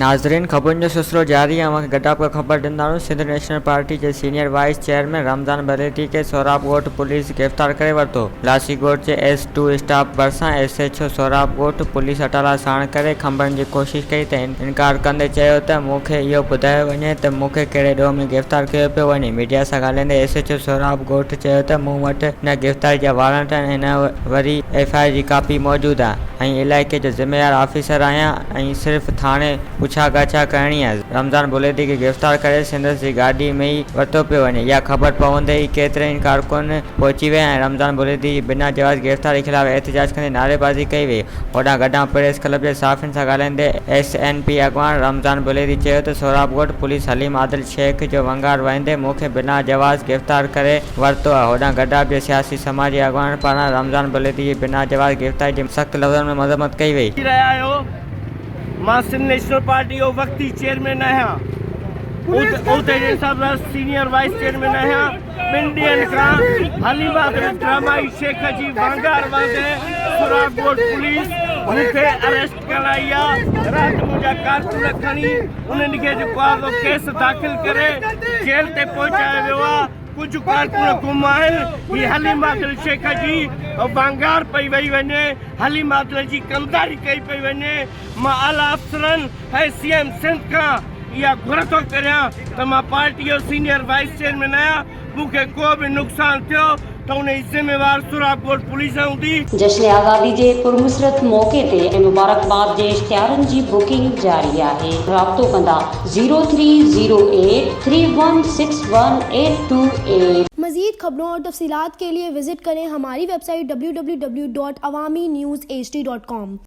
नाज़रीन, ख़बरुनि जो सिलसिलो जारी है। अवांखे गॾाप ख़बर ॾींदासूं। सिंध नेशनल पार्टी के सीनियर वाइस चेयरमैन रमज़ान बरेटी के सोराब ॻोठ पुलिस गिरफ़्तार करे वरितो। लासी ॻोठ जे S2 स्टाफ भरिसां SHO सोराब ॻोठ पुलिस अटाला साण करे खंभण जी कोशिश कई त इनकार कंदे चयो त मूंखे इहो ॿुधायो वञे त मूंखे कहिड़े ॾोह में गिरफ़्तार कयो पियो वञे। मीडिया सां ॻाल्हाईंदे SHO सोराब ॻोठ चयो त मूं वटि हिन गिरफ़्तारी जा वारंट आहिनि, हिन वरी FIR जी कापी मौजूदु आहे ऐं इलाइक़े जो ज़िम्मेदार ऑफिसर आहियां ऐं सिर्फ़ थाणे पुछा गाछा करणी आहे। रमज़ान बुलेटी खे गिरफ़्तार करे संदसि जी गाॾी में ई वरितो पियो वञे। इहा ख़बर पवंदे ई केतिरनि कारकुन पहुची विया ऐं रमज़ान बुलेटी जी बिना जवाज़ गिरफ़्तारी ख़िलाफ़ एहतिजाज कंदे नारेबाज़ी कई वई। होॾां गॾां प्रेस क्लब जे साफ़ियुनि सां ॻाल्हाईंदे SNP अॻवान रमज़ान बुलेटी चयो त सोराब ॻोठ पुलिस हलीम आदिल शेख जो वंगार वहींदे मूंखे बिना जवाज़ गिरफ़्तार करे वरितो आहे। होॾां गॾाब जे सियासी समाजी अॻवान पारां रमज़ान बुलेटी जी बिना जवाज़ गिरफ़्तारी जी सख़्त लफ़्ज़नि में मज़म्मत कई वई। मां सिंध नेशनल पार्टी जो वक्ती चेयरमैन आहियां, उते जे हिसाब सां सीनियर वाइस चेयरमैन आहियां। 2 ॾींहंनि खां हलीमा ड्रामाई शेख जी वांगार वांदे सोराब ॻोठ पुलिस मूंखे अरेस्ट कराई आहे। राति मुंहिंजा कारकुन खणी उन्हनि खे जेको आहे केस दाख़िल करे जेल ते पहुचायो वियो आहे। कुछ कारकुन गुम आहिनि। हीअ हलीम आदिल शेख जी वांगार पई वई वञे, हलीम आदिल जी कमदारी कई पई वञे। मां आला अफ़सरनि ऐं CM सिंध खां इहा घुर थो करियां त मां पार्टी जो सीनियर वाइस चेयरमैन आहियां। मूंखे को बि नुक़सानु थियो त उन जी ज़िम्मेवार सोराब ॻोठ पुलिस हूंदी। जश्न आज़ादी जे पुरमुसरत मौक़े ते ऐं मुबारकबाद जे इश्तिहारनि जी बुकिंग जारी आहे। राब्तो कंदा 0308 3161 मज़ीद खबरों और तफसीलात के लिए विजिट करें हमारी वेबसाइट www.awamiNewsHD.com।